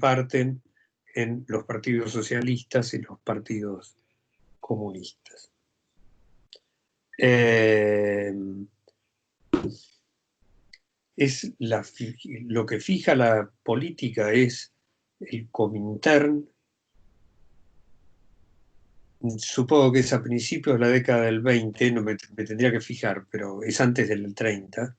reparten en los partidos socialistas y los partidos comunistas. Lo que fija la política es el Comintern. Supongo que es a principios de la década del 20, no me tendría que fijar, pero es antes del 30,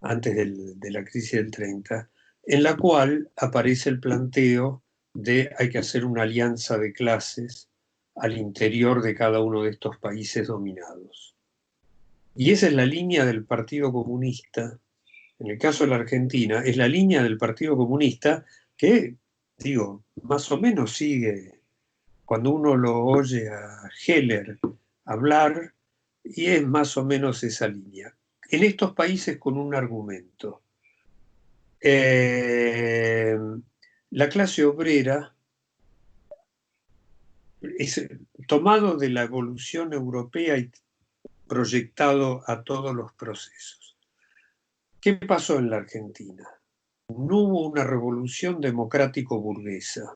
antes de la crisis del 30, en la cual aparece el planteo de hay que hacer una alianza de clases al interior de cada uno de estos países dominados. Y esa es la línea del Partido Comunista. En el caso de la Argentina, es la línea del Partido Comunista que, digo, más o menos sigue cuando uno lo oye a Heller hablar, y es más o menos esa línea. En estos países con un argumento. La clase obrera es tomado de la evolución europea y proyectado a todos los procesos. ¿Qué pasó en la Argentina? No hubo una revolución democrático-burguesa.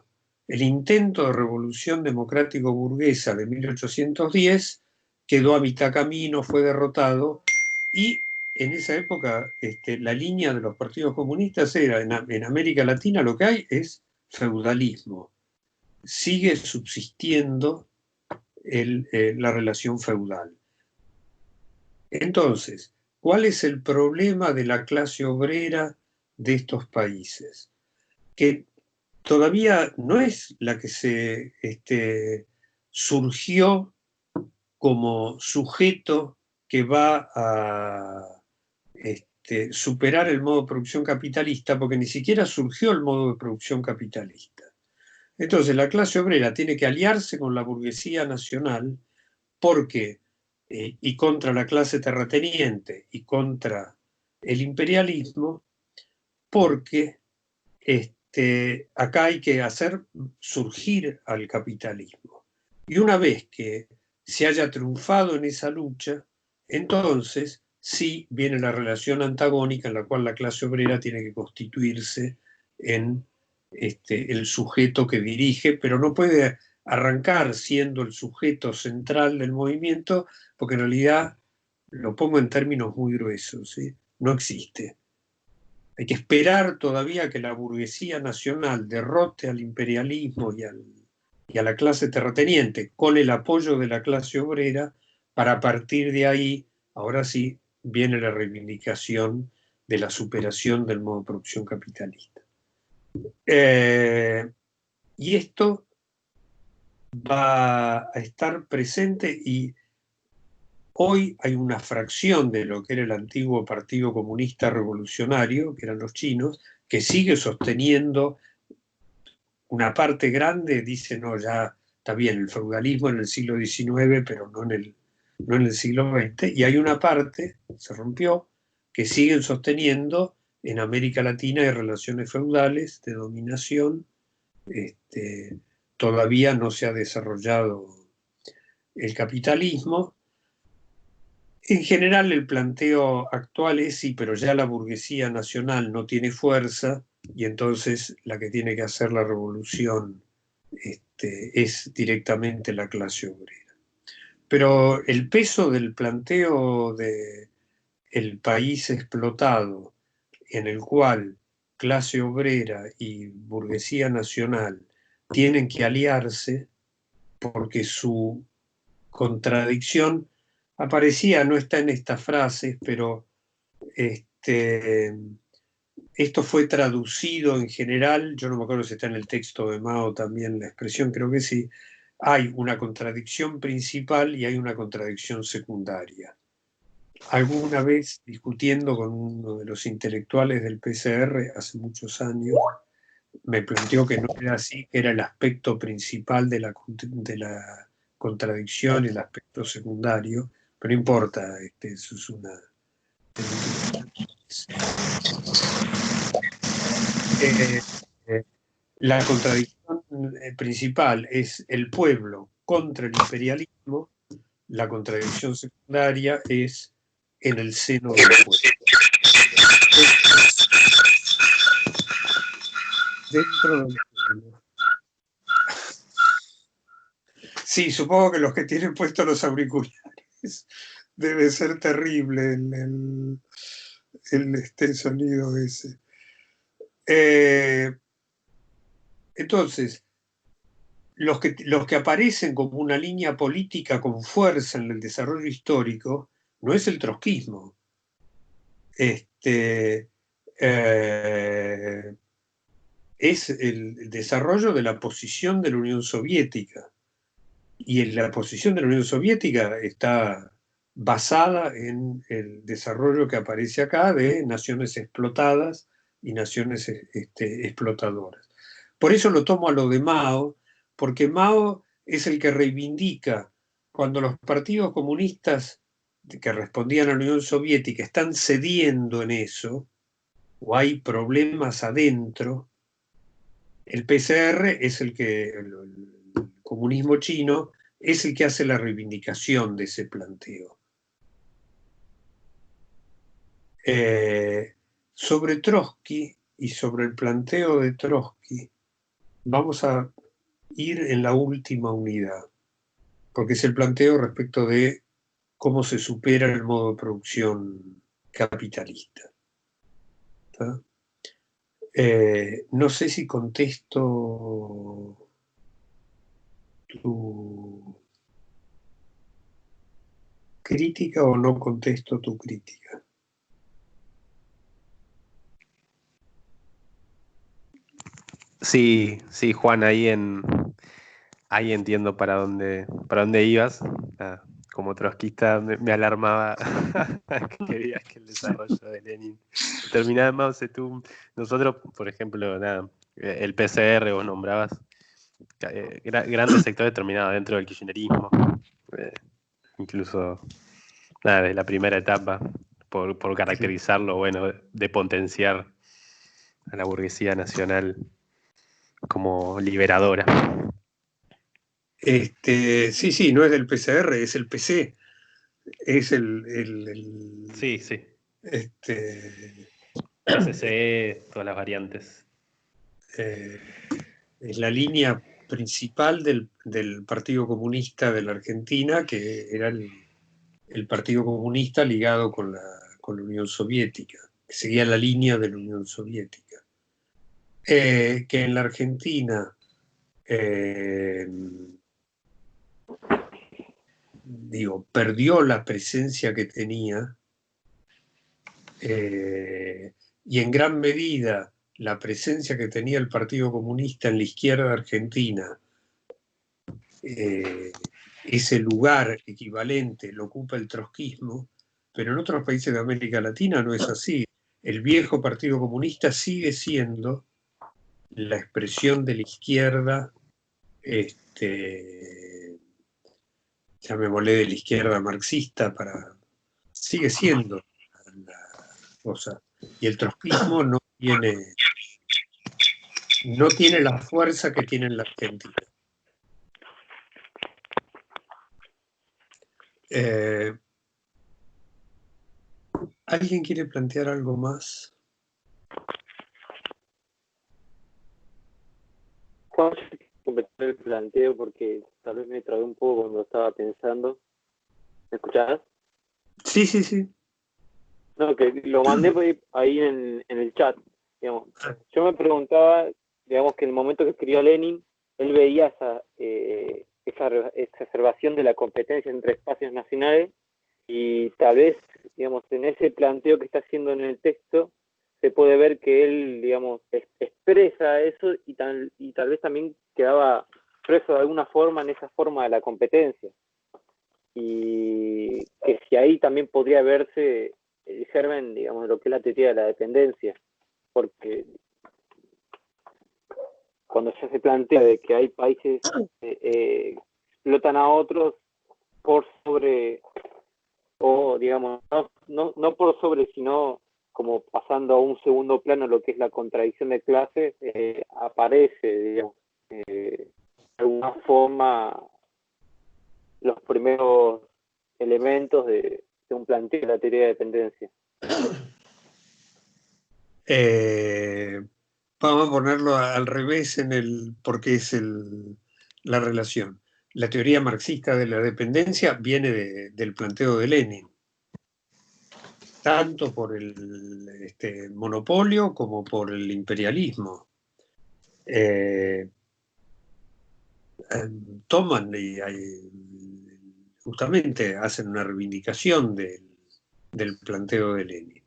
El intento de revolución democrático-burguesa de 1810 quedó a mitad camino, fue derrotado, y en esa época la línea de los partidos comunistas era, en América Latina lo que hay es feudalismo. Sigue subsistiendo la relación feudal. Entonces, ¿cuál es el problema de la clase obrera de estos países? Que todavía no es la que se surgió como sujeto que va a superar el modo de producción capitalista, porque ni siquiera surgió el modo de producción capitalista. Entonces la clase obrera tiene que aliarse con la burguesía nacional porque, y contra la clase terrateniente y contra el imperialismo, porque acá hay que hacer surgir al capitalismo. Y una vez que se haya triunfado en esa lucha, entonces sí viene la relación antagónica en la cual la clase obrera tiene que constituirse en el sujeto que dirige, pero no puede arrancar siendo el sujeto central del movimiento, porque en realidad, lo pongo en términos muy gruesos, ¿sí? No existe. Hay que esperar todavía que la burguesía nacional derrote al imperialismo y a la clase terrateniente con el apoyo de la clase obrera, para a partir de ahí, ahora sí, viene la reivindicación de la superación del modo de producción capitalista. Y esto va a estar presente, y hoy hay una fracción de lo que era el antiguo Partido Comunista Revolucionario, que eran los chinos, que sigue sosteniendo. Una parte grande dice, no, ya está bien, el feudalismo en el siglo XIX, pero no en el siglo XX, y hay una parte, se rompió, que siguen sosteniendo en América Latina hay relaciones feudales de dominación, todavía no se ha desarrollado el capitalismo. En general el planteo actual es sí, pero ya la burguesía nacional no tiene fuerza, y entonces la que tiene que hacer la revolución es directamente la clase obrera. Pero el peso del planteo de el país explotado, en el cual clase obrera y burguesía nacional tienen que aliarse, porque su contradicción aparecía, no está en estas frases, pero esto fue traducido en general, yo no me acuerdo si está en el texto de Mao también la expresión, creo que sí. Hay una contradicción principal y hay una contradicción secundaria. Alguna vez, discutiendo con uno de los intelectuales del PCR hace muchos años, me planteó que no era así, que era el aspecto principal de la contradicción, el aspecto secundario, pero no importa, eso es una... la contradicción principal es el pueblo contra el imperialismo, la contradicción secundaria es en el seno del pueblo. Dentro del pueblo. Sí, supongo que los que tienen puestos los auriculares debe ser terrible el sonido ese. Entonces, los que aparecen como una línea política con fuerza en el desarrollo histórico no es el trotskismo. Es el desarrollo de la posición de la Unión Soviética. Y la posición de la Unión Soviética está basada en el desarrollo que aparece acá de naciones explotadas y naciones explotadoras. Por eso lo tomo a lo de Mao, porque Mao es el que reivindica cuando los partidos comunistas que respondían a la Unión Soviética están cediendo en eso, o hay problemas adentro, el PCR es el comunismo chino es el que hace la reivindicación de ese planteo. Sobre Trotsky y sobre el planteo de Trotsky, vamos a ir en la última unidad, porque es el planteo respecto de cómo se supera el modo de producción capitalista. No sé si contesto tu crítica o no contesto tu crítica. Sí, sí, Juan, ahí entiendo para dónde ibas. Como trotskista me alarmaba que querías que el desarrollo de Lenin terminara en Mao Zedong. Nosotros, por ejemplo, el PCR vos nombrabas, grandes sectores terminados dentro del kirchnerismo, incluso de la primera etapa, por caracterizarlo, bueno, de potenciar a la burguesía nacional como liberadora. Sí, no es del PCR, es el PC. Es Sí, sí. Este, PSCE, todas las variantes. es la línea principal del Partido Comunista de la Argentina, que era el Partido Comunista ligado con la Unión Soviética, que seguía la línea de la Unión Soviética. Que en la Argentina perdió la presencia que tenía, y en gran medida la presencia que tenía el Partido Comunista en la izquierda argentina, ese lugar equivalente lo ocupa el trotskismo, pero en otros países de América Latina no es así. El viejo Partido Comunista sigue siendo la expresión de la izquierda, llamémosle de la izquierda marxista, sigue siendo la cosa. Y el trotskismo no tiene la fuerza que tiene en la Argentina. ¿Alguien quiere plantear algo más? Juan, yo quiero completar el planteo porque tal vez me trabé un poco cuando estaba pensando. ¿Me escuchás? Sí, sí, sí. No, que lo mandé ahí en el chat. Digamos. Yo me preguntaba, digamos, que en el momento que escribió Lenin, él veía esa exacerbación de la competencia entre espacios nacionales y tal vez, digamos, en ese planteo que está haciendo en el texto, se puede ver que él, digamos, expresa eso y tal vez también quedaba preso de alguna forma en esa forma de la competencia. Y que si ahí también podría verse el germen, digamos, de lo que es la teoría de la dependencia, porque cuando ya se plantea de que hay países que explotan a otros por sobre, o digamos, no por sobre, sino como pasando a un segundo plano lo que es la contradicción de clases, aparece, digamos, de alguna forma los primeros elementos de un planteo de la teoría de dependencia. vamos a ponerlo al revés porque es la relación. La teoría marxista de la dependencia viene del planteo de Lenin, tanto por el monopolio como por el imperialismo. Toman y justamente hacen una reivindicación del planteo de Lenin.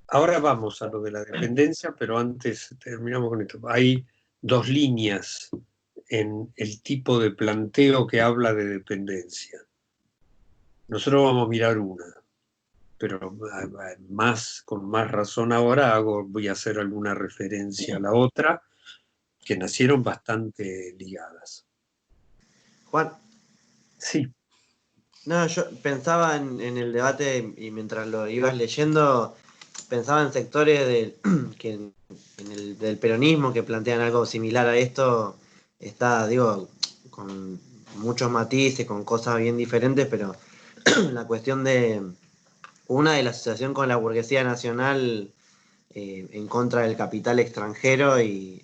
Ahora vamos a lo de la dependencia, pero antes terminamos con esto. Hay dos líneas en el tipo de planteo que habla de dependencia. Nosotros vamos a mirar una, pero con más razón ahora voy a hacer alguna referencia a la otra, que nacieron bastante ligadas. Juan. Sí. No, yo pensaba en el debate y mientras lo ibas leyendo, pensaba en sectores del peronismo que plantean algo similar a esto. Está, digo, con muchos matices, con cosas bien diferentes, pero la cuestión de una de la asociación con la burguesía nacional en contra del capital extranjero y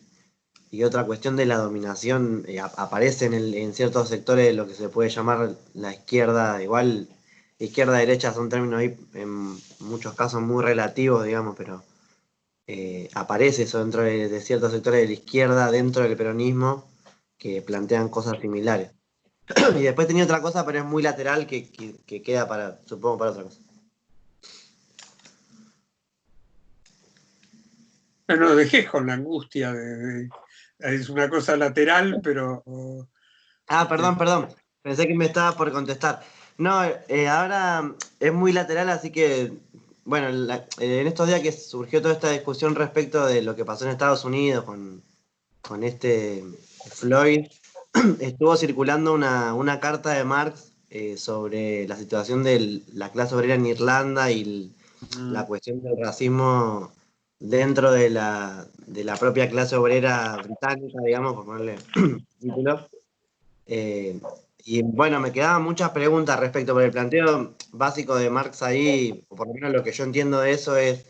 otra cuestión de la dominación aparece en ciertos sectores de lo que se puede llamar la izquierda. Igual izquierda-derecha son términos ahí en muchos casos muy relativos, digamos, pero aparece eso dentro de ciertos sectores de la izquierda, dentro del peronismo, que plantean cosas similares. Y después tenía otra cosa, pero es muy lateral, que queda para, supongo, para otra cosa. Bueno, dejé con la angustia es una cosa lateral, pero... Perdón. Pensé que me estaba por contestar. No, ahora es muy lateral, así que, bueno, en estos días que surgió toda esta discusión respecto de lo que pasó en Estados Unidos con este Floyd, estuvo circulando una carta de Marx sobre la situación de la clase obrera en Irlanda y la cuestión del racismo dentro de la propia clase obrera británica, digamos, por ponerle título. Y bueno, me quedaban muchas preguntas respecto por el planteo básico de Marx ahí, o por lo menos lo que yo entiendo de eso es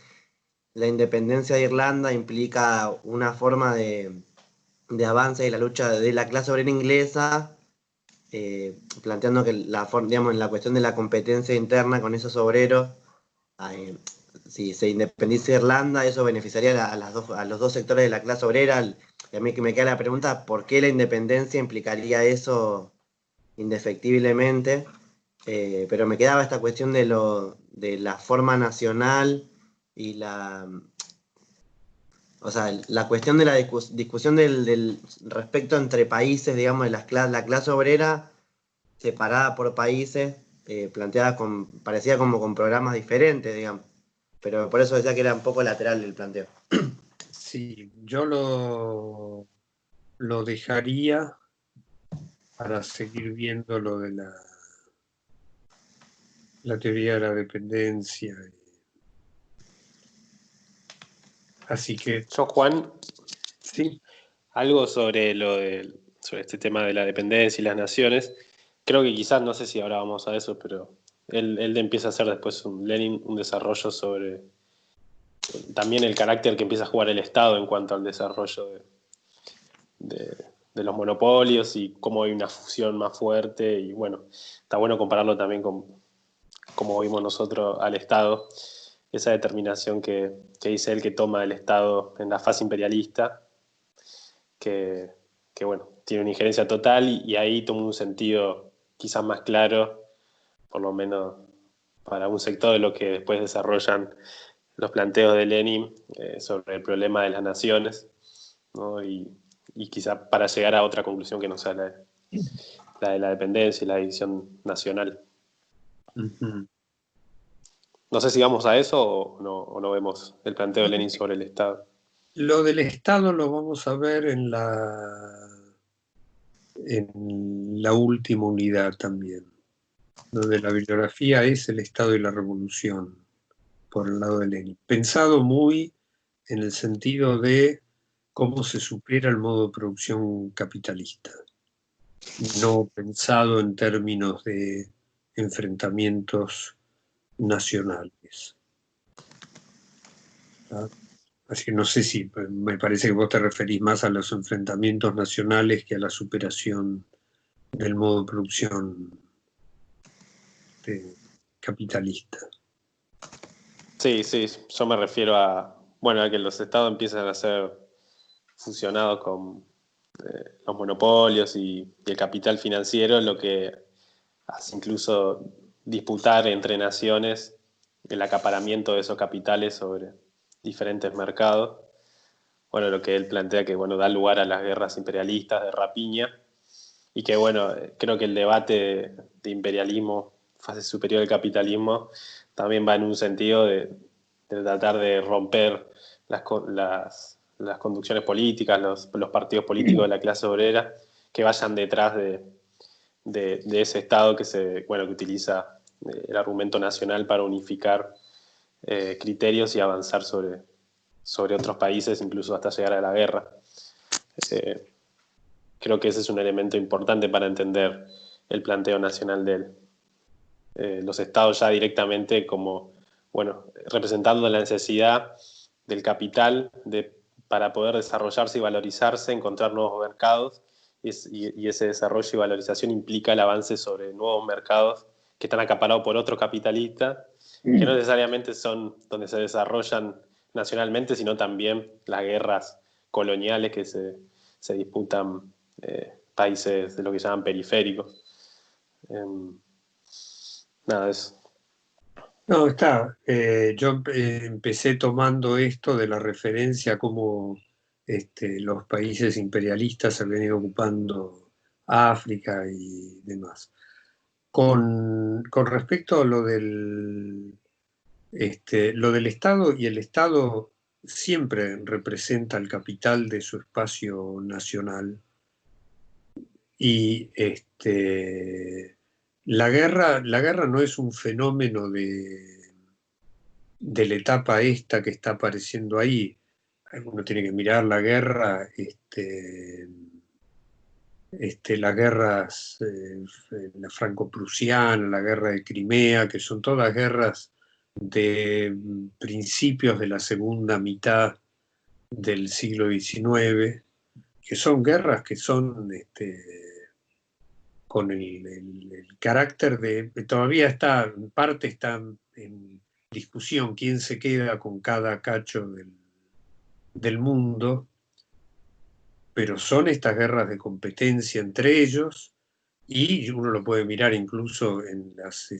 la independencia de Irlanda implica una forma de avance de la lucha de la clase obrera inglesa, planteando que digamos, en la cuestión de la competencia interna con esos obreros, si se independiza Irlanda, eso beneficiaría a los dos sectores de la clase obrera. Y a mí que me queda la pregunta, ¿por qué la independencia implicaría eso indefectiblemente? Pero me quedaba esta cuestión de la forma nacional y o sea, la cuestión de la discusión del respecto entre países, digamos, de la clase obrera separada por países, planteada parecía como con programas diferentes, digamos. Pero por eso decía que era un poco lateral el planteo. Sí, yo lo dejaría para seguir viendo lo de la teoría de la dependencia. Así que... Yo, Juan, sí. algo sobre sobre este tema de la dependencia y las naciones. Creo que quizás, no sé si ahora vamos a eso, pero él empieza a hacer después Lenin un desarrollo sobre también el carácter que empieza a jugar el Estado en cuanto al desarrollo de los monopolios y cómo hay una fusión más fuerte. Y bueno, está bueno compararlo también con cómo vimos nosotros al Estado, esa determinación que dice él que toma el Estado en la fase imperialista, que bueno, tiene una injerencia total y ahí toma un sentido quizás más claro, por lo menos para un sector de lo que después desarrollan los planteos de Lenin sobre el problema de las naciones, ¿no? Y quizá para llegar a otra conclusión que no sea la de la dependencia y la división nacional. Uh-huh. No sé si vamos a eso o no vemos el planteo de Lenin sobre el Estado. Lo del Estado lo vamos a ver en la última unidad también, donde la bibliografía es el Estado y la Revolución, por el lado de Lenin. Pensado muy en el sentido de cómo se supera el modo de producción capitalista, no pensado en términos de enfrentamientos nacionales. ¿Ah? Así que no sé si, me parece que vos te referís más a los enfrentamientos nacionales que a la superación del modo de producción capitalista. Sí, sí, yo me refiero a, bueno, a que los estados empiezan a ser fusionados con los monopolios y el capital financiero, lo que hace incluso disputar entre naciones el acaparamiento de esos capitales sobre diferentes mercados. Bueno, lo que él plantea que, bueno, da lugar a las guerras imperialistas de rapiña y que, bueno, creo que el debate de imperialismo, fase superior del capitalismo, también va en un sentido de tratar de romper las conducciones políticas, los partidos políticos de la clase obrera que vayan detrás de ese Estado que que utiliza el argumento nacional para unificar criterios y avanzar sobre otros países, incluso hasta llegar a la guerra. Creo que ese es un elemento importante para entender el planteo nacional de él. Los estados ya directamente como, bueno, representando la necesidad del capital para poder desarrollarse y valorizarse, encontrar nuevos mercados, y ese desarrollo y valorización implica el avance sobre nuevos mercados que están acaparados por otros capitalistas, que no necesariamente son donde se desarrollan nacionalmente, sino también las guerras coloniales que se disputan países de lo que llaman periféricos. Nada, eso. No, está. Yo empecé tomando esto de la referencia a cómo los países imperialistas se habían ido ocupando África y demás. Con respecto a lo del Estado, y el Estado siempre representa el capital de su espacio nacional. Y la guerra no es un fenómeno de la etapa esta que está apareciendo ahí. Uno tiene que mirar la guerra, las guerras, la franco-prusiana, la guerra de Crimea, que son todas guerras de principios de la segunda mitad del siglo XIX, que son guerras que son con el carácter todavía está, en parte está en discusión quién se queda con cada cacho del mundo, pero son estas guerras de competencia entre ellos, y uno lo puede mirar incluso en los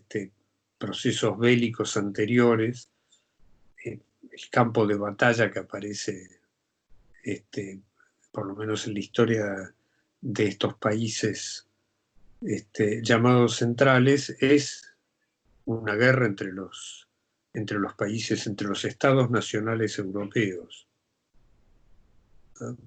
procesos bélicos anteriores, el campo de batalla que aparece, por lo menos en la historia de estos países llamados centrales, es una guerra entre los países, entre los estados nacionales europeos. ¿No?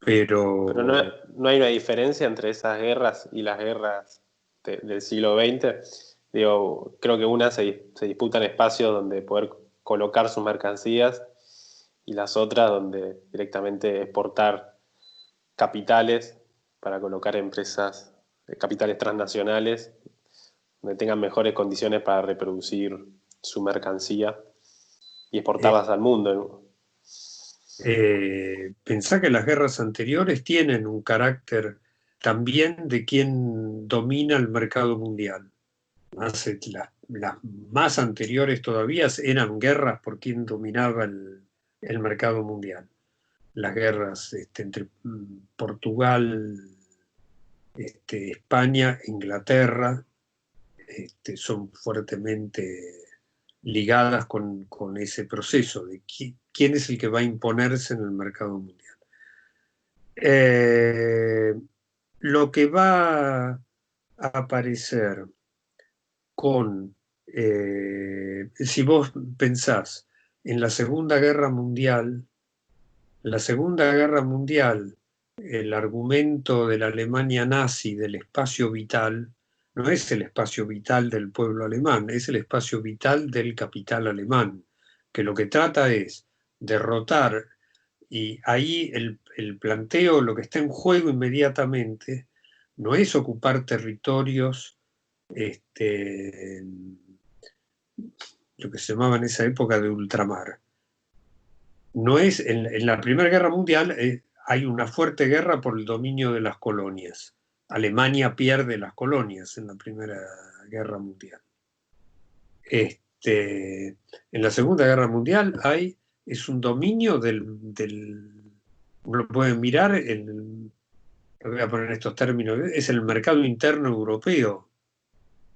Pero no hay una diferencia entre esas guerras y las guerras del siglo XX. Digo, creo que unas se disputan espacios donde poder colocar sus mercancías y las otras donde directamente exportar capitales para colocar empresas, capitales transnacionales, donde tengan mejores condiciones para reproducir su mercancía y exportarlas al mundo, ¿no? Pensá que las guerras anteriores tienen un carácter también de quien domina el mercado mundial. Las más anteriores todavía eran guerras por quien dominaba el mercado mundial. Las guerras entre Portugal, España, Inglaterra, son fuertemente ligadas con ese proceso de quién es el que va a imponerse en el mercado mundial. Lo que va a aparecer si vos pensás en la Segunda Guerra Mundial, el argumento de la Alemania nazi del espacio vital no es el espacio vital del pueblo alemán, es el espacio vital del capital alemán, que lo que trata es derrotar, y ahí el planteo, lo que está en juego inmediatamente, no es ocupar territorios lo que se llamaba en esa época de ultramar. No es, en la Primera Guerra Mundial hay una fuerte guerra por el dominio de las colonias. Alemania pierde las colonias en la Primera Guerra Mundial. En la Segunda Guerra Mundial es un dominio lo pueden mirar, lo voy a poner en estos términos, es el mercado interno europeo.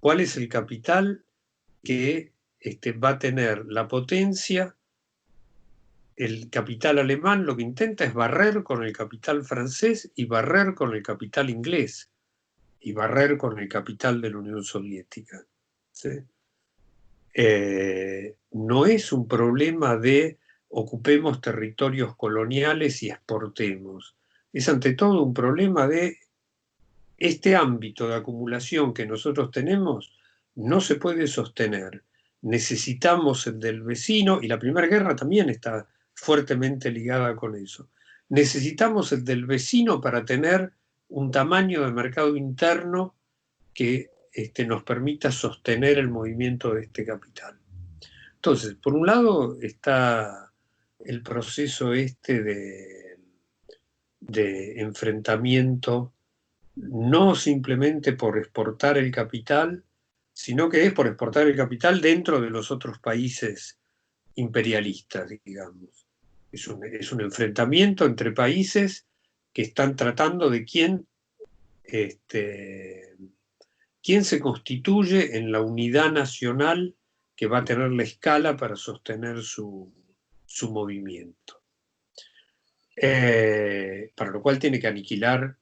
¿Cuál es el capital que va a tener la potencia? El capital alemán lo que intenta es barrer con el capital francés y barrer con el capital inglés y barrer con el capital de la Unión Soviética. ¿Sí? No es un problema de ocupemos territorios coloniales y exportemos. Es ante todo un problema de este ámbito de acumulación que nosotros tenemos no se puede sostener. Necesitamos el del vecino, y la Primera Guerra también está fuertemente ligada con eso. Necesitamos el del vecino para tener un tamaño de mercado interno que nos permita sostener el movimiento de este capital. Entonces, por un lado está el proceso de enfrentamiento, no simplemente por exportar el capital, sino que es por exportar el capital dentro de los otros países imperialistas, digamos. Es un enfrentamiento entre países que están tratando de quién se constituye en la unidad nacional que va a tener la escala para sostener su movimiento. Para lo cual tiene que aniquilar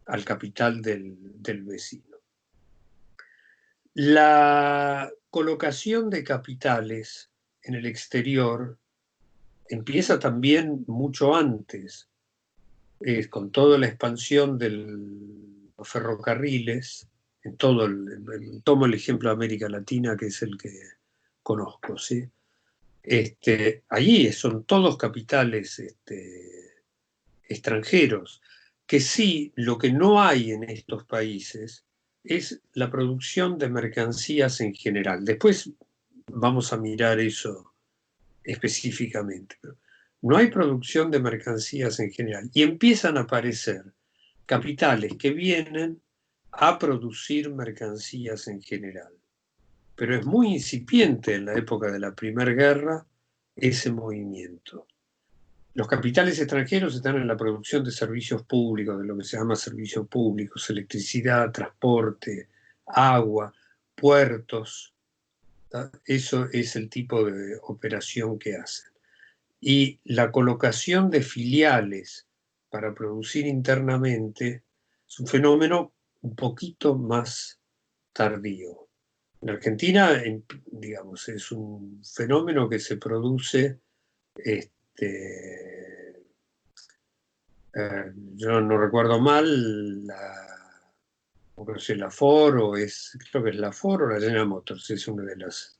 al capital del vecino. La colocación de capitales en el exterior empieza también mucho antes, con toda la expansión de los ferrocarriles, tomo el ejemplo de América Latina, que es el que conozco, ¿sí? Allí son todos capitales extranjeros, que sí, lo que no hay en estos países es la producción de mercancías en general. Después vamos a mirar eso específicamente. Pero no hay producción de mercancías en general. Y empiezan a aparecer capitales que vienen a producir mercancías en general. Pero es muy incipiente en la época de la Primera Guerra ese movimiento. Los capitales extranjeros están en la producción de servicios públicos, de lo que se llama servicios públicos, electricidad, transporte, agua, puertos. ¿tá? Eso es el tipo de operación que hacen. Y la colocación de filiales para producir internamente es un fenómeno un poquito más tardío. En Argentina, digamos, es un fenómeno que se produce yo no recuerdo mal, la Ford, creo que es la Ford o la General Motors, es una de las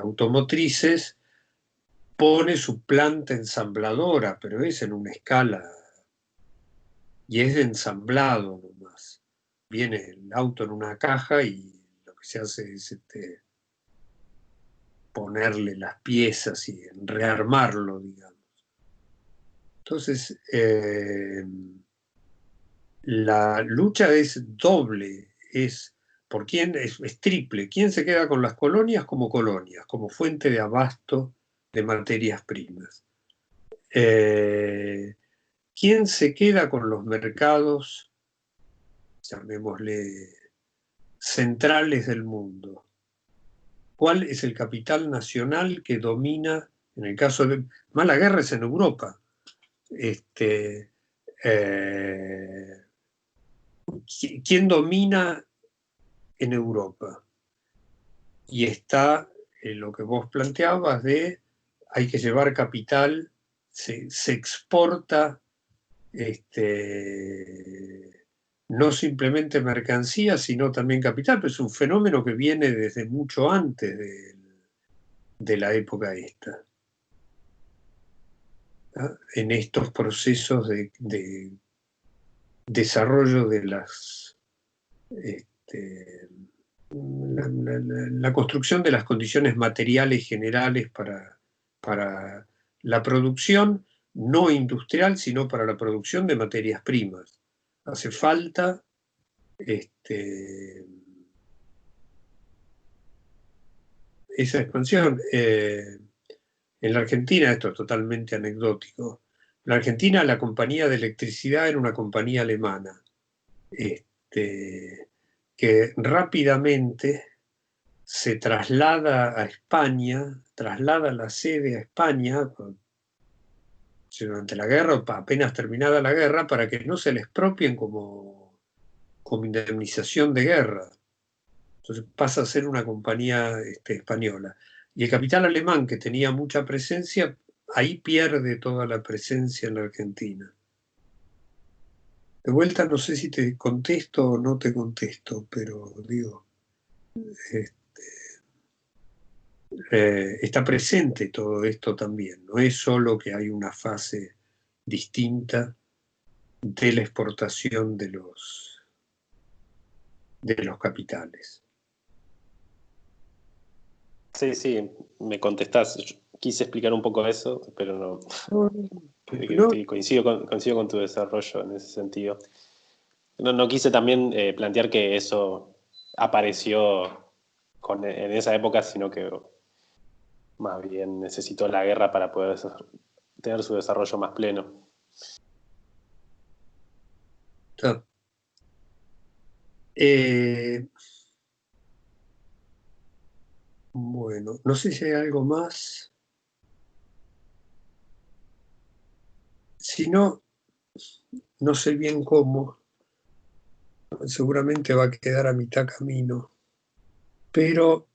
automotrices, pone su planta ensambladora, pero es en una escala, y es de ensamblado nomás. Viene el auto en una caja y lo que se hace es ponerle las piezas y rearmarlo, digamos. Entonces, la lucha es doble, es triple. ¿Quién se queda con las colonias como fuente de abasto de materias primas? ¿Quién se queda con los mercados, llamémosle, centrales del mundo? ¿Cuál es el capital nacional que domina, en el caso de... Más la guerra es en Europa. ¿Quién domina en Europa? Y está lo que vos planteabas de hay que llevar capital, se exporta no simplemente mercancía, sino también capital, pero es un fenómeno que viene desde mucho antes de la época esta. ¿Ah? En estos procesos de desarrollo de las la construcción de las condiciones materiales generales para la producción no industrial, sino para la producción de materias primas. Hace falta esa expansión. En la Argentina, esto es totalmente anecdótico, en la Argentina la compañía de electricidad era una compañía alemana, que rápidamente se traslada a España, traslada la sede a España durante la guerra, o apenas terminada la guerra, para que no se le expropien como indemnización de guerra. Entonces pasa a ser una compañía española. Y el capital alemán, que tenía mucha presencia, ahí pierde toda la presencia en la Argentina. De vuelta, no sé si te contesto o no te contesto, pero digo, está presente todo esto también. No es solo que hay una fase distinta de la exportación de los capitales. Sí, sí, me contestás. Yo quise explicar un poco eso, pero no. Coincido con tu desarrollo en ese sentido. No quise también plantear que eso apareció en esa época, sino que más bien necesitó la guerra para poder tener su desarrollo más pleno. Bueno, no sé si hay algo más. Si no, no sé bien cómo. Seguramente va a quedar a mitad camino. Pero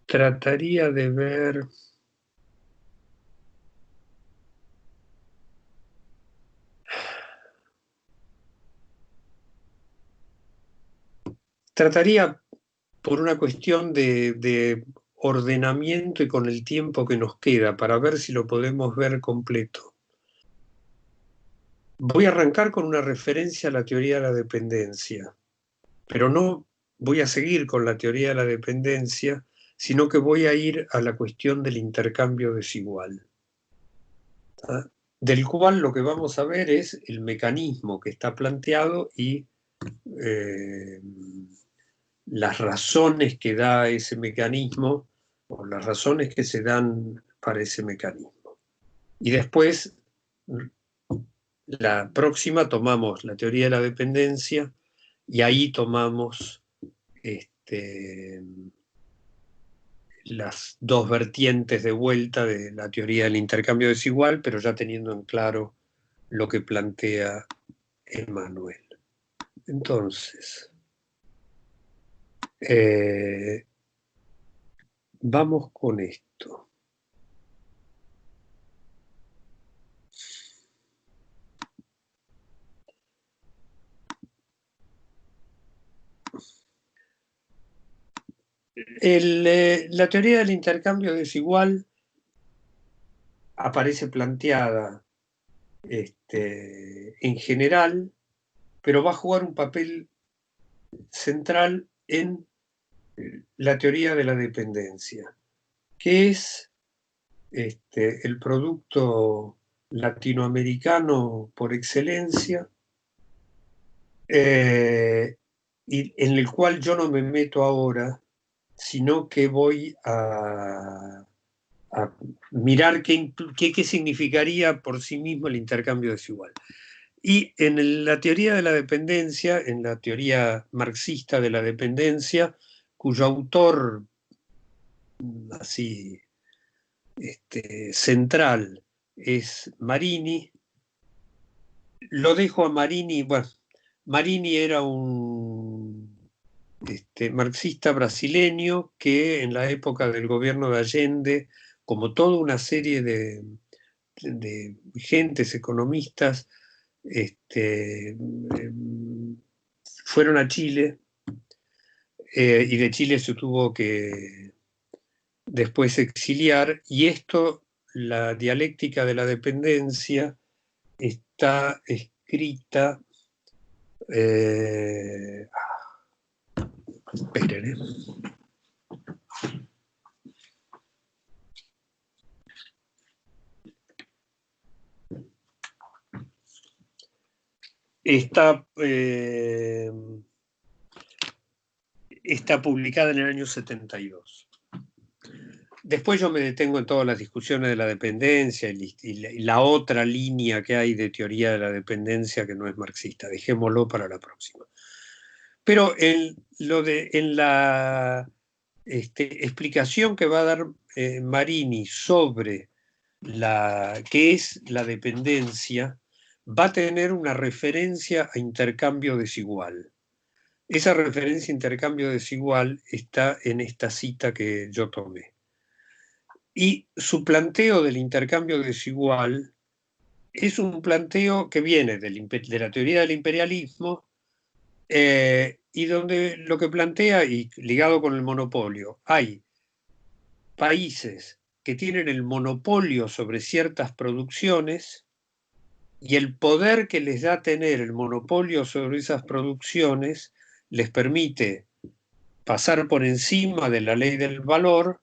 trataría de ver. Trataría por una cuestión de ordenamiento y con el tiempo que nos queda, para ver si lo podemos ver completo. Voy a arrancar con una referencia a la teoría de la dependencia, pero no voy a seguir con la teoría de la dependencia, sino que voy a ir a la cuestión del intercambio desigual, ¿ah? Del cual lo que vamos a ver es el mecanismo que está planteado y las razones que da ese mecanismo, o las razones que se dan para ese mecanismo. Y después, la próxima, tomamos la teoría de la dependencia y ahí tomamos las dos vertientes de vuelta de la teoría del intercambio desigual, pero ya teniendo en claro lo que plantea Emmanuel. Entonces, vamos con esto. La teoría del intercambio desigual aparece planteada en general, pero va a jugar un papel central en la teoría de la dependencia, que es el producto latinoamericano por excelencia, y en el cual yo no me meto ahora, sino que voy a mirar qué significaría por sí mismo el intercambio desigual. Y en la teoría de la dependencia, en la teoría marxista de la dependencia, cuyo autor así central es Marini, lo dejo a Marini. Bueno, Marini era un marxista brasileño que en la época del gobierno de Allende, como toda una serie de gentes economistas, fueron a Chile, y de Chile se tuvo que después exiliar, y esto, la dialéctica de la dependencia, está escrita... esperen, está publicada en el año 72. Después yo me detengo en todas las discusiones de la dependencia y la otra línea que hay de teoría de la dependencia que no es marxista. Dejémoslo para la próxima. Pero en la explicación que va a dar Marini sobre qué es la dependencia, va a tener una referencia a intercambio desigual. Esa referencia a intercambio desigual está en esta cita que yo tomé. Y su planteo del intercambio desigual es un planteo que viene de la teoría del imperialismo y donde lo que plantea, y ligado con el monopolio, hay países que tienen el monopolio sobre ciertas producciones y el poder que les da tener el monopolio sobre esas producciones les permite pasar por encima de la ley del valor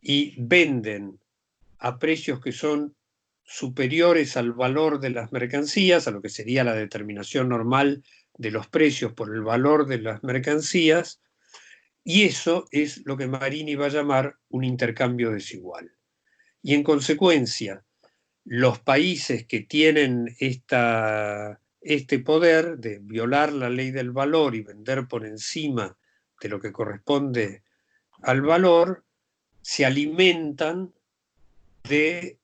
y venden a precios que son superiores al valor de las mercancías, a lo que sería la determinación normal de los precios por el valor de las mercancías, y eso es lo que Marini va a llamar un intercambio desigual. Y en consecuencia, los países que tienen este poder de violar la ley del valor y vender por encima de lo que corresponde al valor, se alimentan de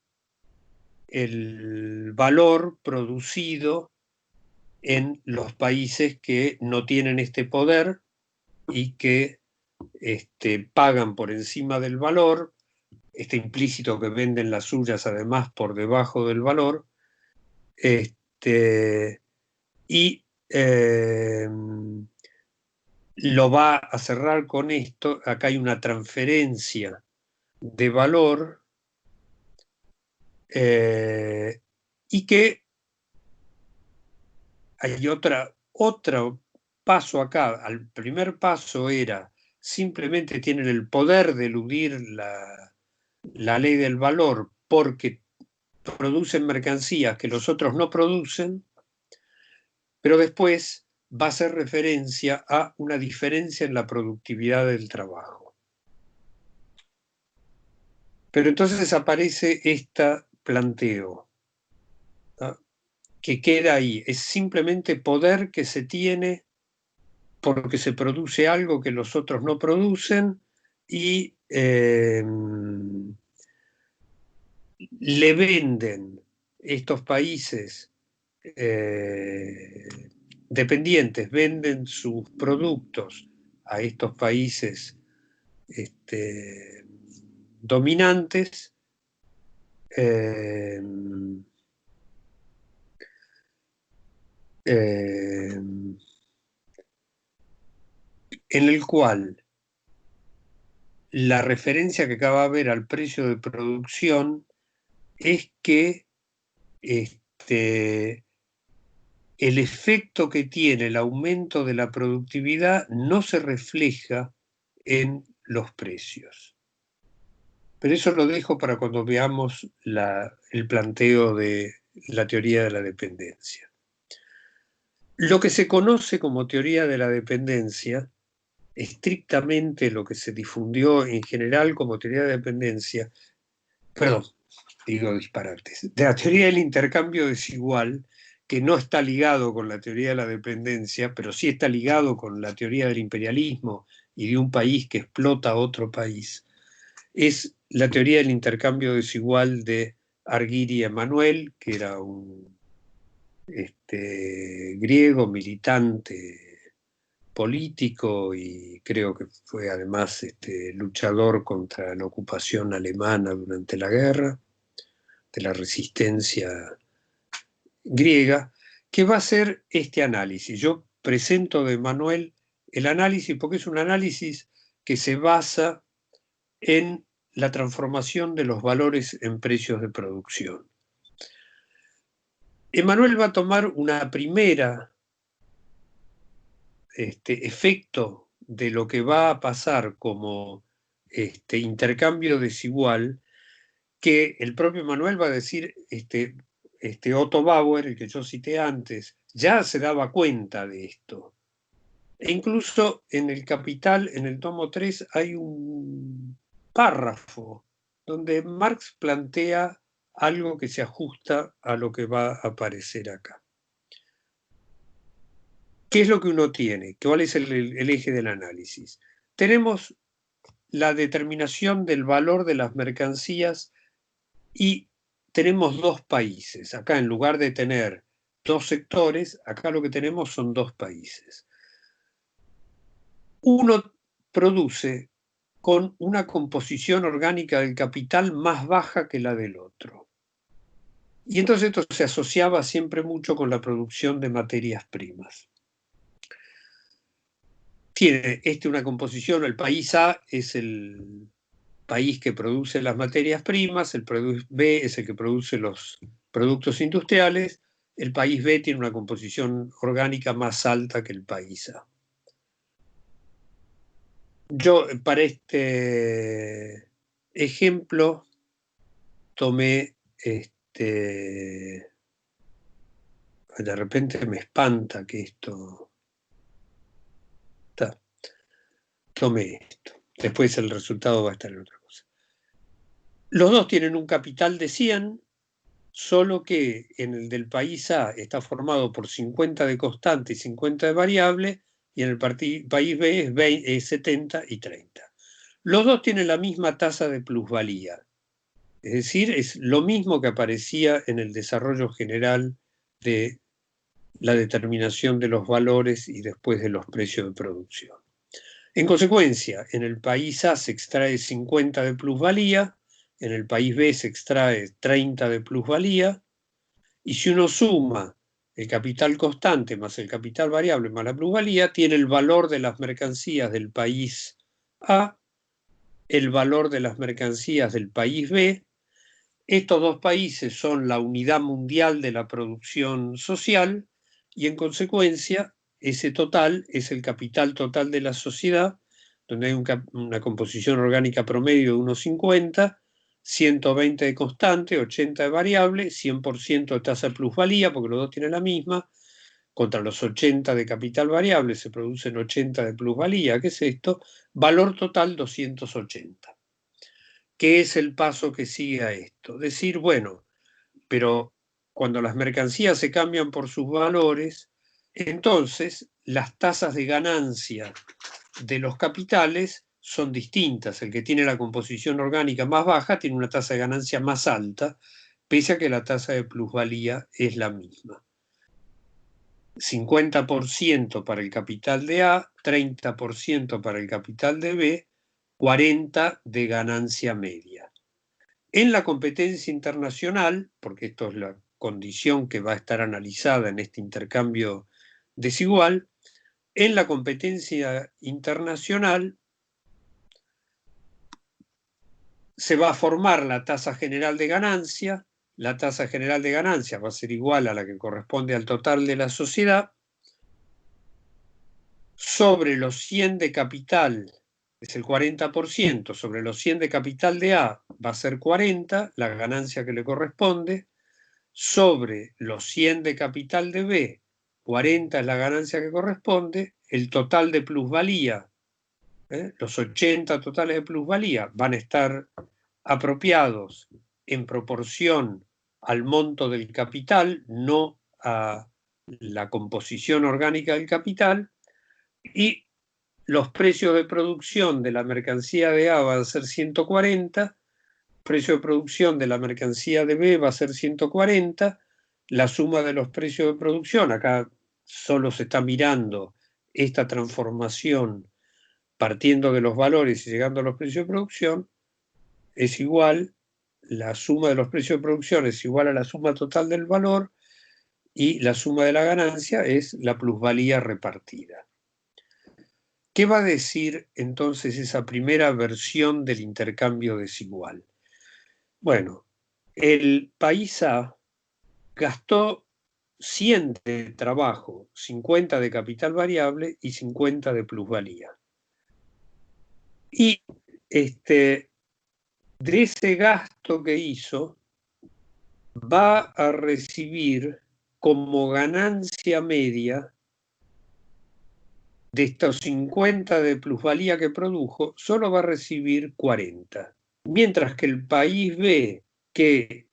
el valor producido en los países que no tienen este poder y que pagan por encima del valor, está implícito que venden las suyas además por debajo del valor, y lo va a cerrar con esto. Acá hay una transferencia de valor y que hay otro paso acá. El primer paso era simplemente tienen el poder de eludir la ley del valor porque producen mercancías que los otros no producen, pero después va a hacer referencia a una diferencia en la productividad del trabajo. Pero entonces aparece este planteo, ¿no?, que queda ahí. Es simplemente poder que se tiene porque se produce algo que los otros no producen y le venden estos países dependientes, venden sus productos a estos países dominantes en el cual la referencia que acaba de haber al precio de producción es que el efecto que tiene el aumento de la productividad no se refleja en los precios. Pero eso lo dejo para cuando veamos el planteo de la teoría de la dependencia. Lo que se conoce como teoría de la dependencia, estrictamente lo que se difundió en general como teoría de dependencia, perdón, digo disparates, de la teoría del intercambio desigual, que no está ligado con la teoría de la dependencia, pero sí está ligado con la teoría del imperialismo y de un país que explota a otro país, es la teoría del intercambio desigual de Argiri Emanuel, que era un griego militante político y creo que fue además luchador contra la ocupación alemana durante la guerra, de la resistencia griega, que va a hacer este análisis. Yo presento de Emanuel el análisis porque es un análisis que se basa en la transformación de los valores en precios de producción. Emmanuel va a tomar una primera efecto de lo que va a pasar como intercambio desigual, que el propio Emmanuel va a decir, Otto Bauer, el que yo cité antes, ya se daba cuenta de esto. E incluso en el Capital, en el tomo 3, hay un párrafo donde Marx plantea algo que se ajusta a lo que va a aparecer acá. ¿Qué es lo que uno tiene? ¿Cuál es el eje del análisis? Tenemos la determinación del valor de las mercancías y tenemos dos países. Acá, en lugar de tener dos sectores, acá lo que tenemos son dos países. Uno produce con una composición orgánica del capital más baja que la del otro. Y entonces esto se asociaba siempre mucho con la producción de materias primas. Tiene una composición, el país A es el país que produce las materias primas, el país B es el que produce los productos industriales, el país B tiene una composición orgánica más alta que el país A. Yo para este ejemplo tomé de repente me espanta que esto tomé esto. Después el resultado va a estar en otra cosa. Los dos tienen un capital de 100, solo que en el del país A está formado por 50 de constante y 50 de variable, y en el país B es 70 y 30. Los dos tienen la misma tasa de plusvalía. Es decir, es lo mismo que aparecía en el desarrollo general de la determinación de los valores y después de los precios de producción. En consecuencia, en el país A se extrae 50 de plusvalía, en el país B se extrae 30 de plusvalía, y si uno suma el capital constante más el capital variable más la plusvalía, tiene el valor de las mercancías del país A, el valor de las mercancías del país B. Estos dos países son la unidad mundial de la producción social y, en consecuencia, ese total es el capital total de la sociedad, donde hay una composición orgánica promedio de 1,50, 120 de constante, 80 de variable, 100% de tasa de plusvalía, porque los dos tienen la misma, contra los 80 de capital variable se producen 80 de plusvalía. ¿Qué es esto? Valor total 280. ¿Qué es el paso que sigue a esto? Decir, bueno, pero cuando las mercancías se cambian por sus valores, entonces las tasas de ganancia de los capitales son distintas. El que tiene la composición orgánica más baja tiene una tasa de ganancia más alta, pese a que la tasa de plusvalía es la misma. 50% para el capital de A, 30% para el capital de B, 40% de ganancia media. En la competencia internacional, porque esto es la condición que va a estar analizada en este intercambio desigual, en la competencia internacional se va a formar la tasa general de ganancia. La tasa general de ganancia va a ser igual a la que corresponde al total de la sociedad. Sobre los 100 de capital es el 40%, sobre los 100 de capital de A va a ser 40, la ganancia que le corresponde. Sobre los 100 de capital de B, 40 es la ganancia que corresponde. El total de plusvalía, los 80 totales de plusvalía van a estar apropiados en proporción al monto del capital, no a la composición orgánica del capital, y los precios de producción de la mercancía de A van a ser 140, precio de producción de la mercancía de B va a ser 140, la suma de los precios de producción, acá solo se está mirando esta transformación partiendo de los valores y llegando a los precios de producción, es igual, la suma de los precios de producción es igual a la suma total del valor, y la suma de la ganancia es la plusvalía repartida. ¿Qué va a decir entonces esa primera versión del intercambio desigual? Bueno, el país A gastó 100 de trabajo, 50 de capital variable y 50 de plusvalía. Y de ese gasto que hizo, va a recibir como ganancia media de estos 50 de plusvalía que produjo, solo va a recibir 40. Mientras que el país B, que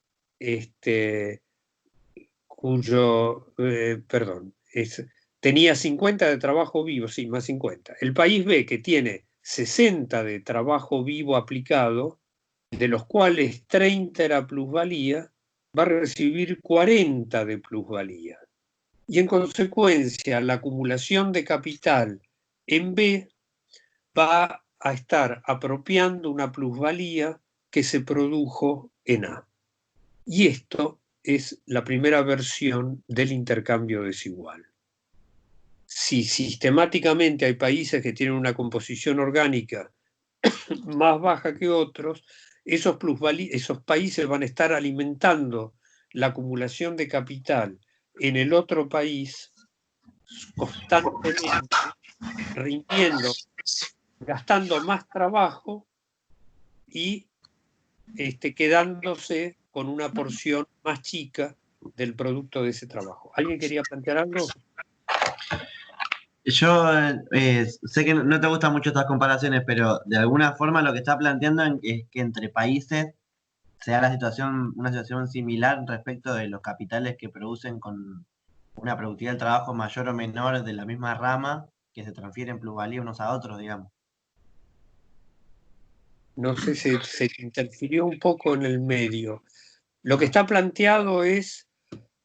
tenía 50 de trabajo vivo, sí, más 50. El país B, que tiene 60 de trabajo vivo aplicado, de los cuales 30 era plusvalía, va a recibir 40 de plusvalía. Y en consecuencia, la acumulación de capital en B va a estar apropiando una plusvalía que se produjo en A. Y esto es la primera versión del intercambio desigual. Si sistemáticamente hay países que tienen una composición orgánica más baja que otros, esos países van a estar alimentando la acumulación de capital en el otro país constantemente, rindiendo, gastando más trabajo y quedándose con una porción más chica del producto de ese trabajo. ¿Alguien quería plantear algo? Yo sé que no te gustan mucho estas comparaciones, pero de alguna forma lo que está planteando es que entre países se da una situación similar respecto de los capitales que producen con una productividad del trabajo mayor o menor de la misma rama, que se transfieren plusvalía unos a otros, digamos. No sé, se interfirió un poco en el medio. Lo que está planteado es,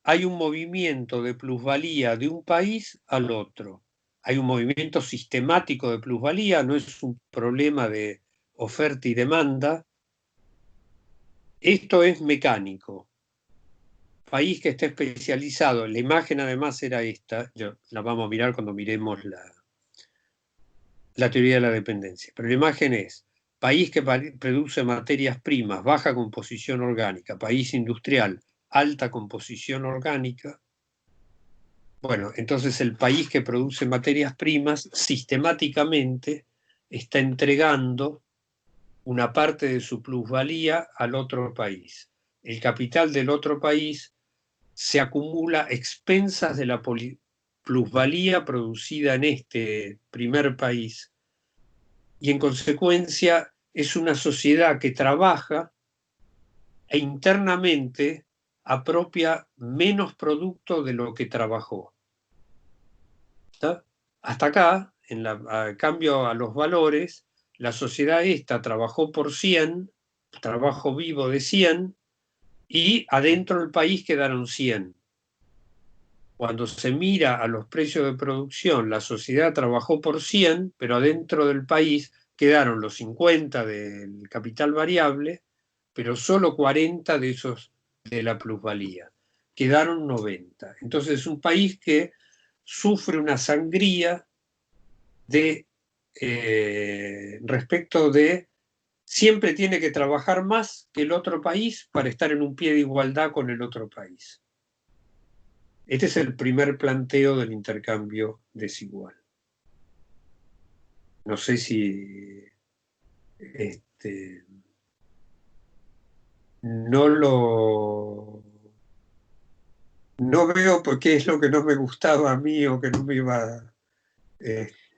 hay un movimiento de plusvalía de un país al otro. Hay un movimiento sistemático de plusvalía, no es un problema de oferta y demanda. Esto es mecánico. País que está especializado, la imagen además era esta, la vamos a mirar cuando miremos la teoría de la dependencia, pero la imagen es país que produce materias primas, baja composición orgánica, país industrial, alta composición orgánica. Bueno, entonces el país que produce materias primas sistemáticamente está entregando una parte de su plusvalía al otro país. El capital del otro país se acumula a expensas de la plusvalía producida en este primer país y en consecuencia es una sociedad que trabaja e internamente apropia menos producto de lo que trabajó. ¿Está? Hasta acá, a cambio a los valores, la sociedad esta trabajó por 100, trabajo vivo de 100, y adentro del país quedaron 100. Cuando se mira a los precios de producción, la sociedad trabajó por 100, pero adentro del país quedaron los 50 del capital variable, pero solo 40 de esos de la plusvalía. Quedaron 90. Entonces es un país que sufre una sangría respecto de siempre tiene que trabajar más que el otro país para estar en un pie de igualdad con el otro país. Este es el primer planteo del intercambio desigual. No sé si no veo por qué es lo que no me gustaba a mí o que no me iba.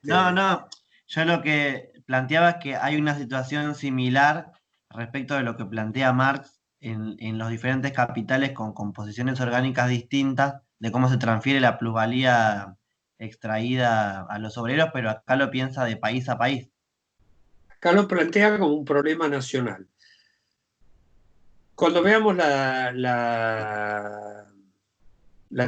No, yo lo que planteaba es que hay una situación similar respecto de lo que plantea Marx en los diferentes capitales con composiciones orgánicas distintas, de cómo se transfiere la plusvalía extraída a los obreros, pero acá lo piensa de país a país. Acá lo plantea como un problema nacional. Cuando veamos la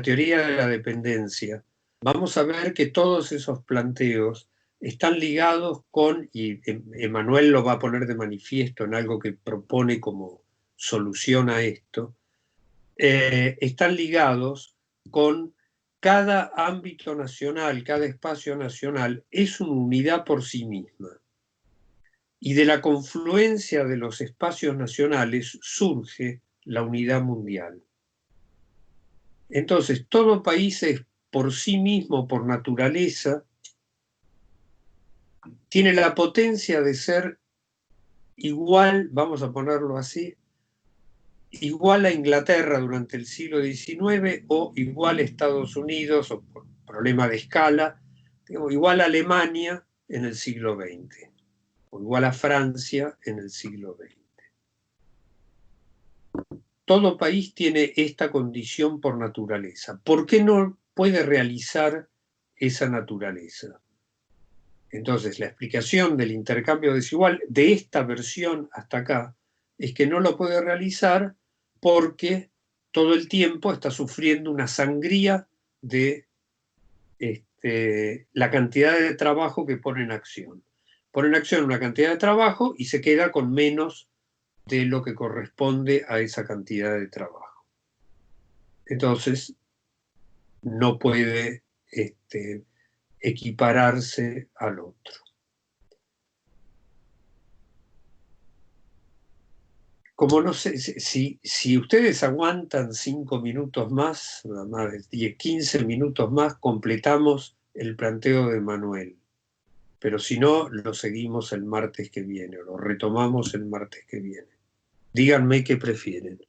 teoría de la dependencia, vamos a ver que todos esos planteos están ligados con, y Emmanuel lo va a poner de manifiesto en algo que propone como solución a esto, están ligados con cada ámbito nacional, cada espacio nacional es una unidad por sí misma. Y de la confluencia de los espacios nacionales surge la unidad mundial. Entonces, todo país es por sí mismo, por naturaleza, tiene la potencia de ser igual, vamos a ponerlo así, igual a Inglaterra durante el siglo XIX o igual a Estados Unidos, o por problema de escala, digamos, igual a Alemania en el siglo XX, o igual a Francia en el siglo XX. Todo país tiene esta condición por naturaleza. ¿Por qué no puede realizar esa naturaleza? Entonces, la explicación del intercambio desigual de esta versión hasta acá es que no lo puede realizar porque todo el tiempo está sufriendo una sangría de la cantidad de trabajo que pone en acción. Pone en acción una cantidad de trabajo y se queda con menos de lo que corresponde a esa cantidad de trabajo. Entonces, no puede equipararse al otro. Como no sé, si ustedes aguantan 5 minutos más, más de 10, 15 minutos más, completamos el planteo de Manuel. Pero si no, lo seguimos el martes que viene, o lo retomamos el martes que viene. Díganme qué prefieren.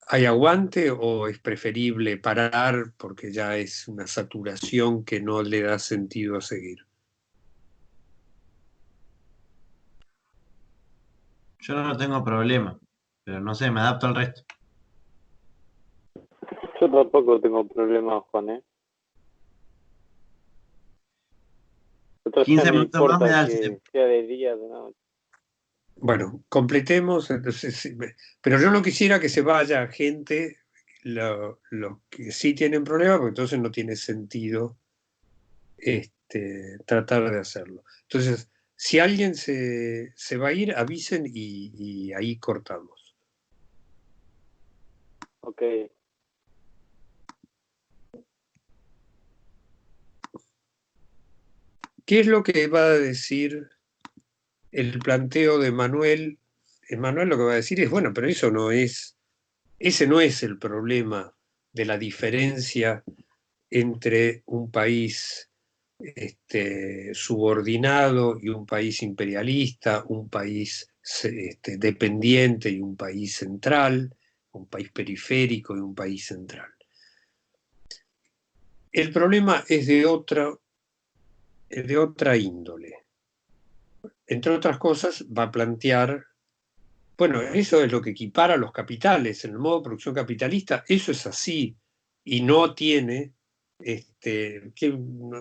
¿Hay aguante o es preferible parar porque ya es una saturación que no le da sentido a seguir? Yo no tengo problema, pero no sé, me adapto al resto. Yo tampoco tengo problemas, Juan, ¿eh? 15 Me minutos más me da importa el que tiempo. sea de día o de noche. Bueno, completemos, entonces, pero yo no quisiera que se vaya gente, los que sí tienen problemas, porque entonces no tiene sentido tratar de hacerlo. Entonces, si alguien se va a ir, avisen y ahí cortamos. Ok. ¿Qué es lo que va a decir el planteo de Manuel? Manuel lo que va a decir es, bueno, pero ese no es el problema de la diferencia entre un país subordinado y un país imperialista, un país dependiente y un país central, un país periférico y un país central. El problema es de otra índole. Entre otras cosas, va a plantear, bueno, eso es lo que equipara los capitales en el modo de producción capitalista, eso es así, y no tiene,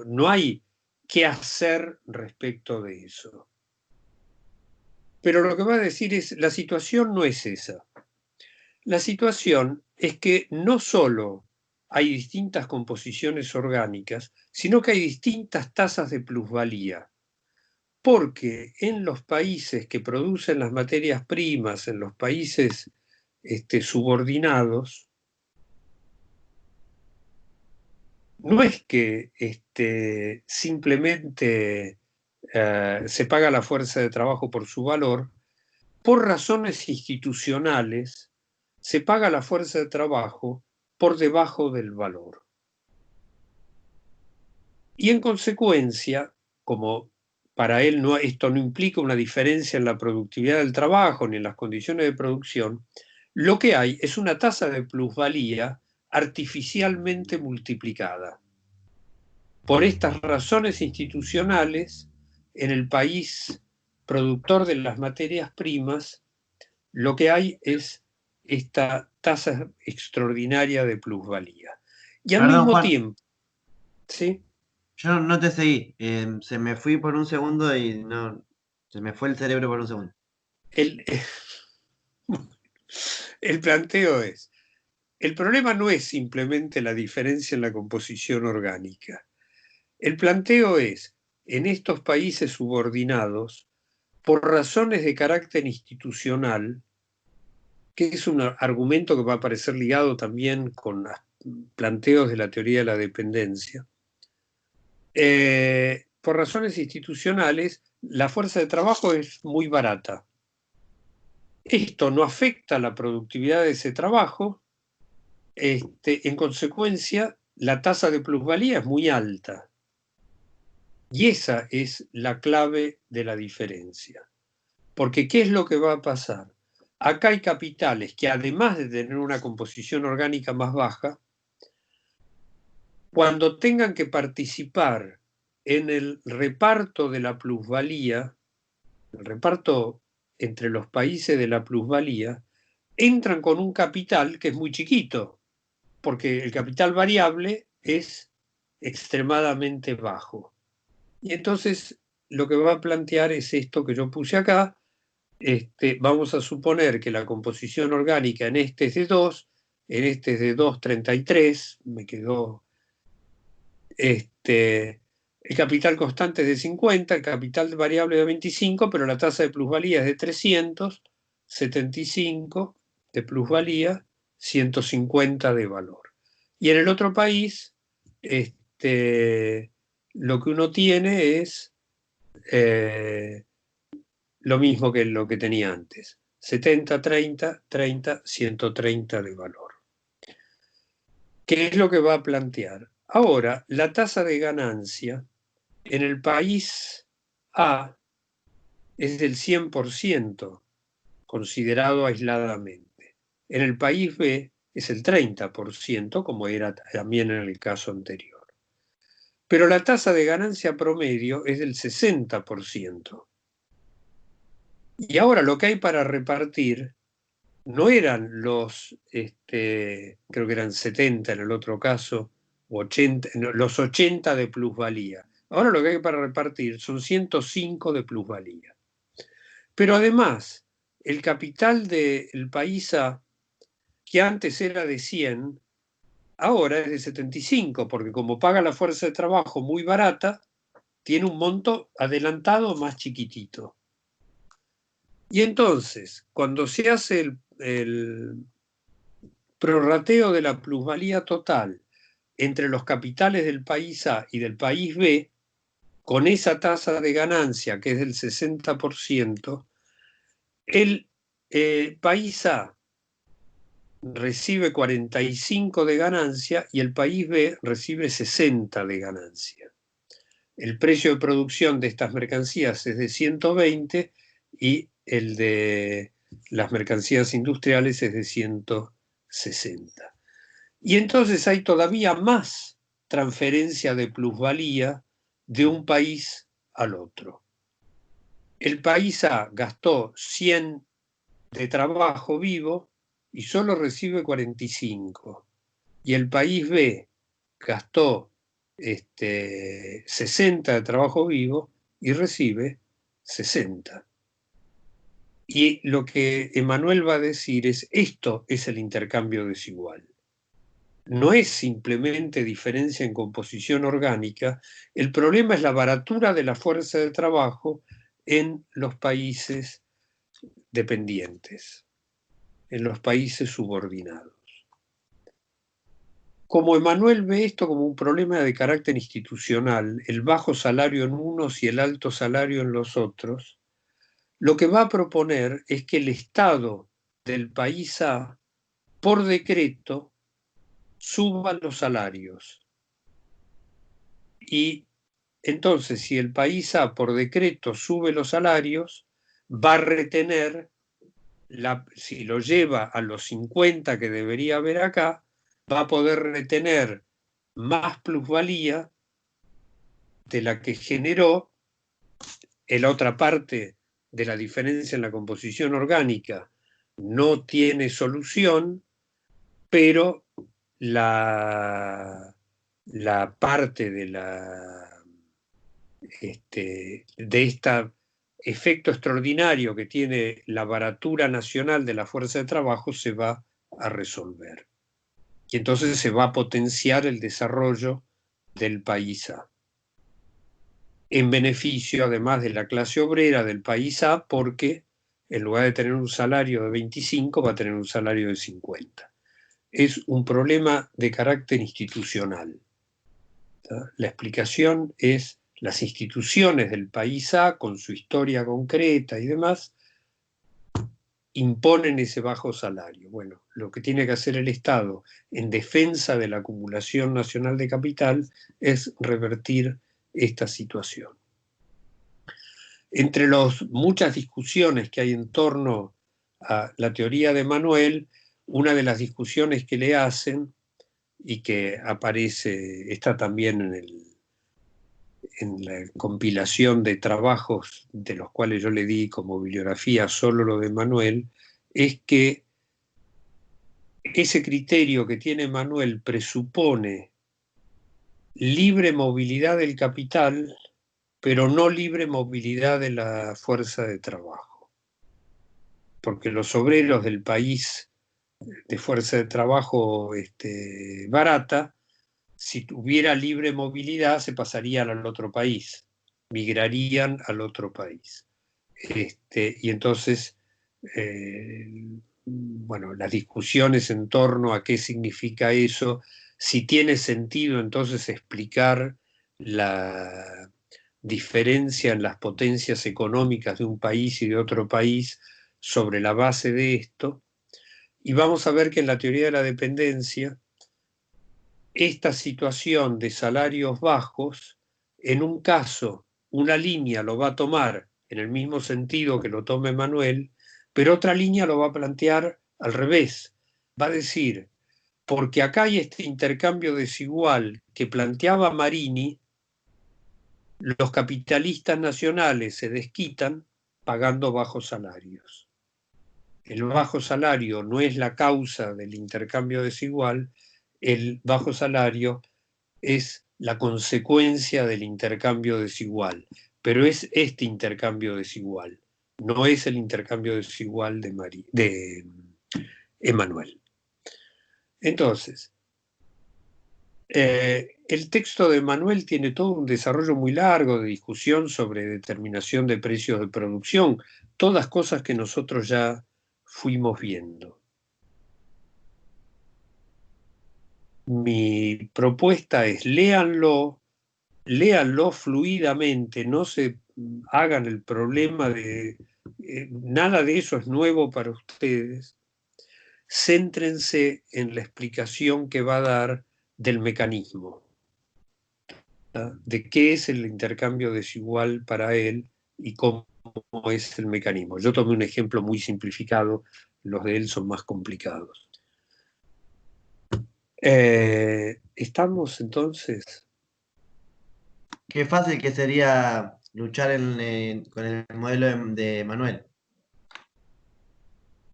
no hay qué hacer respecto de eso. Pero lo que va a decir es, la situación no es esa. La situación es que no solo hay distintas composiciones orgánicas, sino que hay distintas tasas de plusvalía. Porque en los países que producen las materias primas, en los países subordinados, no es que simplemente se paga la fuerza de trabajo por su valor, por razones institucionales se paga la fuerza de trabajo por debajo del valor. Y en consecuencia, como para él esto no implica una diferencia en la productividad del trabajo ni en las condiciones de producción, lo que hay es una tasa de plusvalía artificialmente multiplicada. Por estas razones institucionales, en el país productor de las materias primas, lo que hay es esta tasa extraordinaria de plusvalía. Y al Perdón, mismo Juan, tiempo, ¿sí? yo no te seguí. Se me fui por un segundo y no. Se me fue el cerebro por un segundo. El planteo es, el problema no es simplemente la diferencia en la composición orgánica. El planteo es, en estos países subordinados, por razones de carácter institucional, que es un argumento que va a aparecer ligado también con los planteos de la teoría de la dependencia, por razones institucionales, la fuerza de trabajo es muy barata. Esto no afecta la productividad de ese trabajo. En consecuencia, la tasa de plusvalía es muy alta. Y esa es la clave de la diferencia. Porque ¿qué es lo que va a pasar? Acá hay capitales que, además de tener una composición orgánica más baja, cuando tengan que participar en el reparto de la plusvalía, el reparto entre los países de la plusvalía, entran con un capital que es muy chiquito, porque el capital variable es extremadamente bajo. Y entonces lo que va a plantear es esto que yo puse acá. Vamos a suponer que la composición orgánica en este es de 2, en este es de 2,33, me quedó. El capital constante es de 50, el capital variable de 25, pero la tasa de plusvalía es de 300, 75 de plusvalía, 150 de valor. Y en el otro país, lo que uno tiene es lo mismo que lo que tenía antes. 70, 30, 30, 130 de valor. ¿Qué es lo que va a plantear? Ahora, la tasa de ganancia en el país A es del 100%, considerado aisladamente. En el país B es el 30%, como era también en el caso anterior. Pero la tasa de ganancia promedio es del 60%. Y ahora lo que hay para repartir no eran los, creo que eran 70 en el otro caso, 80, no, los 80 de plusvalía. Ahora lo que hay para repartir son 105 de plusvalía. Pero además, el capital del país A, que antes era de 100, ahora es de 75, porque como paga la fuerza de trabajo muy barata, tiene un monto adelantado más chiquitito. Y entonces, cuando se hace el prorrateo de la plusvalía total entre los capitales del país A y del país B, con esa tasa de ganancia que es del 60%, el país A recibe 45 de ganancia y el país B recibe 60 de ganancia. El precio de producción de estas mercancías es de 120 y el de las mercancías industriales es de 160. Y entonces hay todavía más transferencia de plusvalía de un país al otro. El país A gastó 100 de trabajo vivo y solo recibe 45. Y el país B gastó 60 de trabajo vivo y recibe 60. Y lo que Emanuel va a decir es, esto es el intercambio desigual. No es simplemente diferencia en composición orgánica, el problema es la baratura de la fuerza de trabajo en los países dependientes, en los países subordinados. Como Emanuel ve esto como un problema de carácter institucional, el bajo salario en unos y el alto salario en los otros, lo que va a proponer es que el Estado del país A, por decreto, suba los salarios. Y entonces, si el país A por decreto sube los salarios, va a retener, si lo lleva a los 50 que debería haber acá, va a poder retener más plusvalía de la que generó en la otra parte de la diferencia en la composición orgánica. No tiene solución, pero la parte de este efecto extraordinario que tiene la baratura nacional de la fuerza de trabajo se va a resolver. Y entonces se va a potenciar el desarrollo del país A, en beneficio además de la clase obrera del país A, porque en lugar de tener un salario de 25 va a tener un salario de 50. Es un problema de carácter institucional. La explicación es las instituciones del país A, con su historia concreta y demás, imponen ese bajo salario. Bueno, lo que tiene que hacer el Estado en defensa de la acumulación nacional de capital es revertir esta situación. Entre muchas discusiones que hay en torno a la teoría de Manuel, una de las discusiones que le hacen y que aparece, está también en la compilación de trabajos de los cuales yo le di como bibliografía solo lo de Manuel, es que ese criterio que tiene Manuel presupone libre movilidad del capital, pero no libre movilidad de la fuerza de trabajo. Porque los obreros del país de fuerza de trabajo barata, si tuviera libre movilidad, se pasarían al otro país, migrarían al otro país. Y entonces, bueno, las discusiones en torno a qué significa eso, si tiene sentido entonces explicar la diferencia en las potencias económicas de un país y de otro país sobre la base de esto. Y vamos a ver que en la teoría de la dependencia, esta situación de salarios bajos, en un caso, una línea lo va a tomar en el mismo sentido que lo tome Manuel, pero otra línea lo va a plantear al revés. Va a decir, porque acá hay este intercambio desigual que planteaba Marini, los capitalistas nacionales se desquitan pagando bajos salarios. El bajo salario no es la causa del intercambio desigual, el bajo salario es la consecuencia del intercambio desigual, pero es este intercambio desigual, no es el intercambio desigual de Emmanuel. Entonces, el texto de Manuel tiene todo un desarrollo muy largo de discusión sobre determinación de precios de producción, todas cosas que nosotros ya fuimos viendo. Mi propuesta es léanlo fluidamente, no se hagan el problema de nada de eso es nuevo para ustedes. Céntrense en la explicación que va a dar del mecanismo, ¿tá? De qué es el intercambio desigual para él y cómo es el mecanismo. Yo tomé un ejemplo muy simplificado, los de él son más complicados. Estamos entonces. Qué fácil que sería luchar con el modelo de Manuel.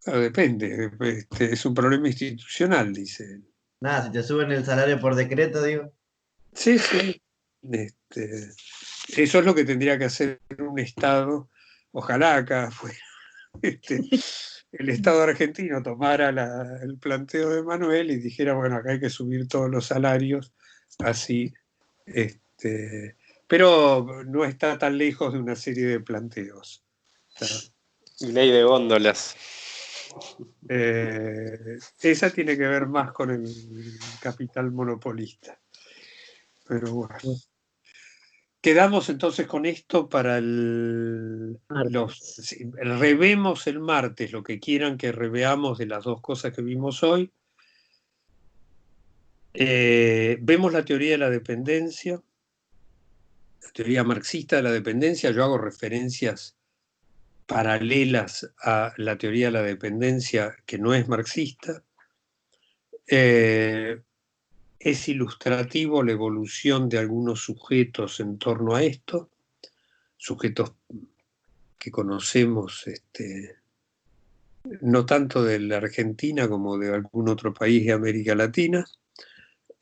Claro, depende, es un problema institucional, dice él. Nada, si te suben el salario por decreto, digo. Sí, sí. Eso es lo que tendría que hacer un Estado. Ojalá acá fuera el Estado argentino tomara el planteo de Manuel y dijera, bueno, acá hay que subir todos los salarios, así. Pero no está tan lejos de una serie de planteos. Ley de góndolas. Esa tiene que ver más con el capital monopolista. Pero bueno. Quedamos entonces con esto para revemos el martes lo que quieran que reveamos de las dos cosas que vimos hoy. Vemos la teoría de la dependencia, la teoría marxista de la dependencia. Yo hago referencias paralelas a la teoría de la dependencia que no es marxista. Es ilustrativo la evolución de algunos sujetos en torno a esto, sujetos que conocemos, no tanto de la Argentina como de algún otro país de América Latina.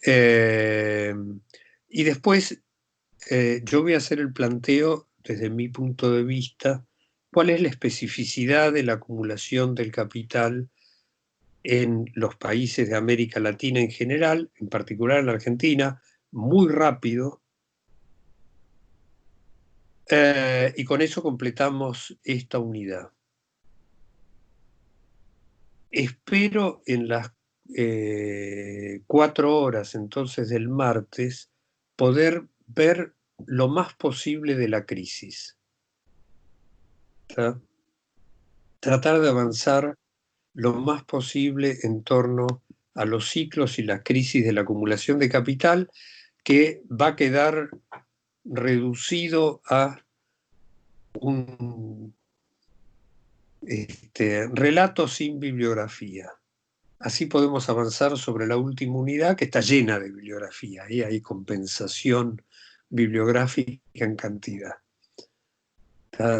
Y después yo voy a hacer el planteo desde mi punto de vista, cuál es la especificidad de la acumulación del capital en los países de América Latina en general, en particular en la Argentina, muy rápido. Y con eso completamos esta unidad. Espero en las 4 horas entonces del martes poder ver lo más posible de la crisis. ¿Tá? Tratar de avanzar lo más posible en torno a los ciclos y las crisis de la acumulación de capital, que va a quedar reducido a un relato sin bibliografía. Así podemos avanzar sobre la última unidad, que está llena de bibliografía, y hay compensación bibliográfica en cantidad.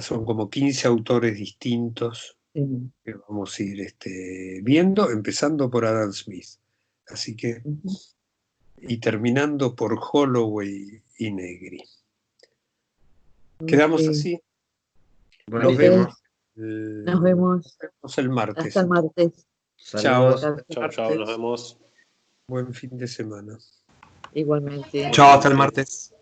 Son como 15 autores distintos que vamos a ir viendo, empezando por Adam Smith. Así que, y terminando por Holloway y Negri. ¿Quedamos así? Bueno, Nos vemos. Nos vemos. El martes. Hasta el martes. Chao. Chao, nos vemos. Buen fin de semana. Igualmente. Chao, hasta el martes.